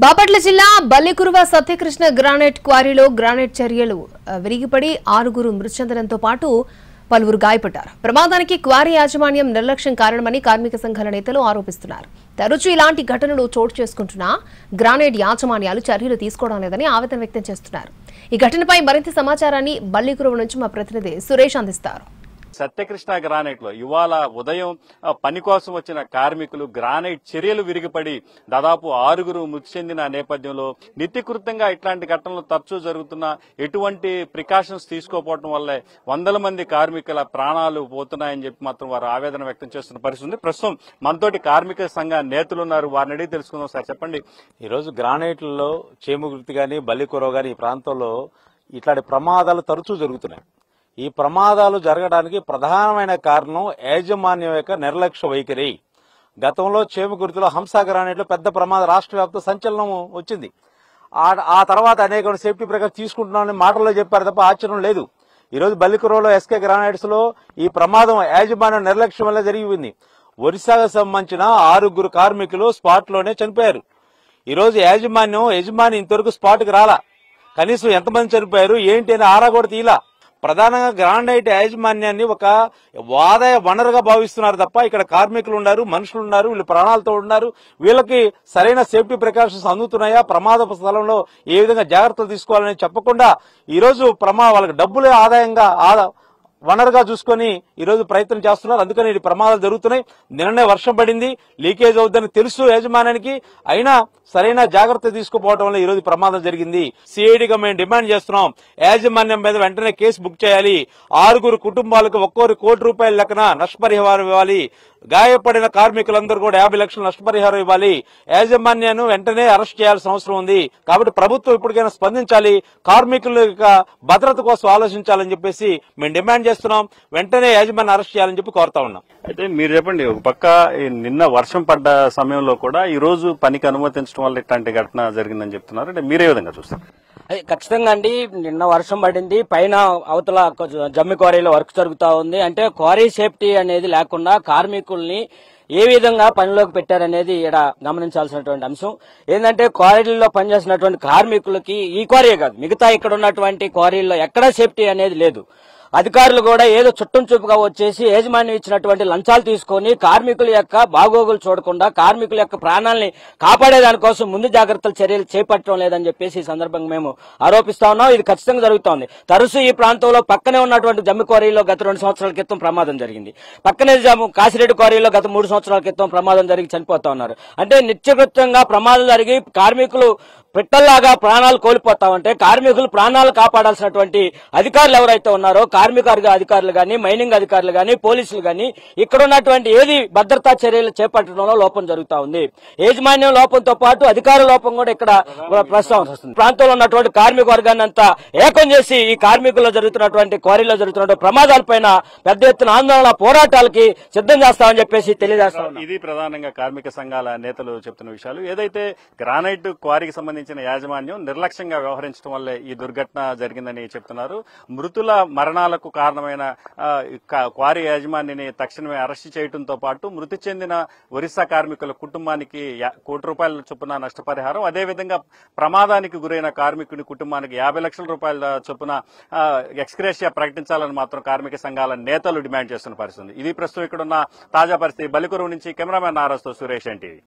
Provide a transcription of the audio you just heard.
బాపట్ల జిల్లా Ballikurava Satyakrishna granite క్వారీలో granite చర్యలు విరిగిపడి 6 మృతి చెందడంతో పాటు పలువురు గాయపడ్డారు. ప్రమాదానికి క్వారీ యాజమాన్యం నిర్లక్ష్యం కారణమని కార్మిక సంఘాల నేతలు ఆరోపిస్తున్నారు. తరచూ ఇలాంటి ఘటనలు చోటు చేసుకుంటున్నా గ్రానైట్ యాజమాన్యాలు చర్యలు తీసుకోవడం లేదని ఆవేదన వ్యక్తం చేస్తున్నారు. ఈ ఘటనపై మరింత సమాచారాన్ని బల్లికురువ నుంచి మా ప్రతినిధి సురేష్ అందిస్తారు. సత్యకృష్ణ గ్రానైట్ లో ఇవాళ ఉదయం పని కోసం వచ్చిన కార్మికులు గ్రానైట్ చర్యలు విరిగిపడి దాదాపు 6 మృతి చెందిన నేపథ్యంలో నిత్యకృతంగా ఇట్లాంటి ఘటనలు తరచూ జరుగుతున్న ఎటువంటి ప్రికాషన్స్ తీసుకోకపోవడం వల్లే వందల మంది కార్మికుల ప్రాణాలు పోతున్నాయని చెప్పి మాత్రం వారు ఆవేదన వ్యక్తం చేస్తున్న పరిస్థితి ఉంది. ప్రస్తుతం మనతోటి కార్మిక సంఘ నేతలు ఉన్నారు, వారిని అడిగి తెలుసుకుందాం. సార్ చెప్పండి, ఈరోజు గ్రానైట్లలో చేముగుర్తి గాని బల్లికురవ గాని ఈ ప్రాంతంలో ఇట్లాంటి ప్రమాదాలు తరచూ జరుగుతున్నాయి. ఈ ప్రమాదాలు జరగడానికి ప్రధానమైన కారణం యాజమాన్యం యొక్క నిర్లక్ష్య వైఖరి. గతంలో చేమకుర్తిలో హంస గ్రానైట్ లో పెద్ద ప్రమాదం రాష్ట్ర వ్యాప్త సంచలనం వచ్చింది. ఆ తర్వాత అనేక సేఫ్టీ ప్రకారం తీసుకుంటున్నామని మాటల్లో చెప్పారు తప్ప ఆచరణ లేదు. ఈ రోజు బల్లికురవలో ఎస్కే గ్రానైట్స్ లో ఈ ప్రమాదం యాజమాన్యం నిర్లక్ష్యం వల్ల జరిగింది. ఒరిస్సాకు సంబంధించిన 6 కార్మికులు స్పాట్ లోనే చనిపోయారు. ఈ రోజు యజమాని ఇంతవరకు స్పాట్ కి రాలా. కనీసం ఎంతమంది చనిపోయారు ఏంటి అని ఆరా కూడా తీలా. ప్రధానంగా గ్రానైట్ యాజమాన్యాన్ని ఒక ఆదాయ వనరుగా భావిస్తున్నారు తప్ప ఇక్కడ కార్మికులు ఉన్నారు, మనుషులు ఉన్నారు, వీళ్ళు ప్రాణాలతో ఉన్నారు, వీళ్ళకి సరైన సేఫ్టీ ప్రికాషన్స్ అందుతున్నాయా, ప్రమాద స్థలంలో ఏ విధంగా జాగ్రత్తలు తీసుకోవాలని చెప్పకుండా ఈ రోజు వాళ్ళకి డబ్బులే ఆదాయంగా వనరుగా చూసుకొని ఈ రోజు ప్రయత్నం చేస్తున్నారు. అందుకని ఈ ప్రమాదాలు జరుగుతున్నాయి. నిన్ననే వర్షం పడింది, లీకేజ్ అవుతుందని తెలుసు యాజమాన్యానికి, అయినా సరైన జాగ్రత్త తీసుకోపోవడం వల్ల ఈ రోజు ప్రమాదం జరిగింది. సిఐడిగా మేము డిమాండ్ చేస్తున్నాం, యాజమాన్యం మీద వెంటనే కేసు బుక్ చేయాలి. 6 కుటుంబాలకు ఒక్కొక్కరు ₹1 కోటి లెక్కన నష్టపరిహారం ఇవ్వాలి. గాయపడిన కార్మికులందరూ కూడా 50 లక్షల నష్టపరిహారం ఇవ్వాలి. యాజమాన్యాన్ని వెంటనే అరెస్ట్ చేయాల్సిన అవసరం ఉంది. కాబట్టి ప్రభుత్వం ఇప్పటికైనా స్పందించాలి, కార్మికుల యొక్క భద్రత కోసం ఆలోచించాలని చెప్పేసి మేము డిమాండ్ చేస్తున్నాం. వెంటనే యాజమాన్యాన్ని అరెస్ట్ చేయాలని చెప్పి కోరుతా ఉన్నాం. అయితే మీరు చెప్పండి, ఒక పక్క నిన్న వర్షం పడ్డ సమయంలో కూడా ఈ రోజు పనికి అనుమతించడం వల్ల ఇట్లాంటి ఘటన జరిగిందని చెప్తున్నారు. అంటే మీరే విధంగా చూస్తారు? ఖచ్చితంగా అండి, నిన్న వర్షం పడింది, పైన అవతల జమ్మి క్వారీలో వర్క్ జరుగుతా ఉంది. అంటే క్వారీ సేఫ్టీ అనేది లేకుండా కార్మికుల్ని ఏ విధంగా పనిలోకి పెట్టారనేది ఇక్కడ గమనించాల్సినటువంటి అంశం. ఏంటంటే క్వారీల్లో పనిచేసినటువంటి కార్మికులకి ఈ క్వారీ కాదు, మిగతా ఇక్కడ ఉన్నటువంటి క్వారీల్లో ఎక్కడా సేఫ్టీ అనేది లేదు. అధికారులు కూడా ఏదో చుట్టం చూపుగా వచ్చేసి యాజమాన్యం ఇచ్చినటువంటి లంచాలు తీసుకొని కార్మికుల యొక్క బాగోగులు చూడకుండా కార్మికుల యొక్క ప్రాణాలని కాపాడే దానికోసం ముందు జాగ్రత్తలు చర్యలు చేపట్టడం లేదని చెప్పేసి ఈ సందర్భంగా మేము ఆరోపిస్తా ఉన్నాం. ఇది ఖచ్చితంగా జరుగుతోంది. తరచూ ఈ ప్రాంతంలో పక్కనే ఉన్నటువంటి జమ్మి క్వారీలో గత 2 సంవత్సరాల క్రితం ప్రమాదం జరిగింది. పక్కనే కాశిరెడ్డి క్వారీలో గత 3 సంవత్సరాల క్రితం ప్రమాదం జరిగి చనిపోతా ఉన్నారు. అంటే నిత్యకృత్యంగా ప్రమాదం జరిగి కార్మికులు పిట్టల్లాగా ప్రాణాలు కోల్పోతామంటే కార్మికులు ప్రాణాలు కాపాడాల్సినటువంటి అధికారులు ఎవరైతే ఉన్నారో కార్మిక అధికారులు గాని, మైనింగ్ అధికారులు గాని, పోలీసులు గాని ఇక్కడ ఉన్నటువంటి ఏది భద్రతా చర్యలు చేపట్టడంలో లోపం జరుగుతా ఉంది. యాజమాన్యం లోపంతో పాటు అధికార లోపం కూడా ఇక్కడ ప్రస్తావన వస్తుంది. ప్రాంతంలో ఉన్నటువంటి కార్మిక వర్గాన్ని అంతా ఏకం చేసి ఈ కార్మికుల్లో జరుగుతున్నటువంటి క్వారీలో జరుగుతున్నటువంటి ప్రమాదాలపైన పెద్ద ఎత్తున ఆందోళన పోరాటాలకి సిద్ధం చేస్తామని చెప్పేసి తెలియజేస్తాం. ఇది ప్రధానంగా కార్మిక సంఘాల నేతలు చెప్తున్న విషయాలు. ఏదైతే గ్రానైట్ క్వారీకి సంబంధించిన యాజమాన్యం నిర్లక్ష్యంగా వ్యవహరించడం వల్లే ఈ దుర్ఘటన జరిగిందని చెప్తున్నారు. మృతుల మరణాలకు కారణమైన క్వారీ యాజమాన్యాన్ని తక్షణమే అరెస్ట్ చేయడంతో పాటు మృతి చెందిన ఒరిస్సా కార్మికుల కుటుంబానికి ₹1 కోటి చొప్పున నష్టపరిహారం, అదేవిధంగా ప్రమాదానికి గురైన కార్మికుడి కుటుంబానికి ₹50 లక్షల చొప్పున ఎక్స్గ్రేషియా ప్రకటించాలని మాత్రం కార్మిక సంఘాల నేతలు డిమాండ్ చేస్తున్న పరిస్థితి. ఇది ప్రస్తుతం ఇక్కడున్న తాజా పరిస్థితి. బల్లికురువ నుంచి కెమెరామెన్ నారాజ్తో సురేష్, ఎన్టీవీ.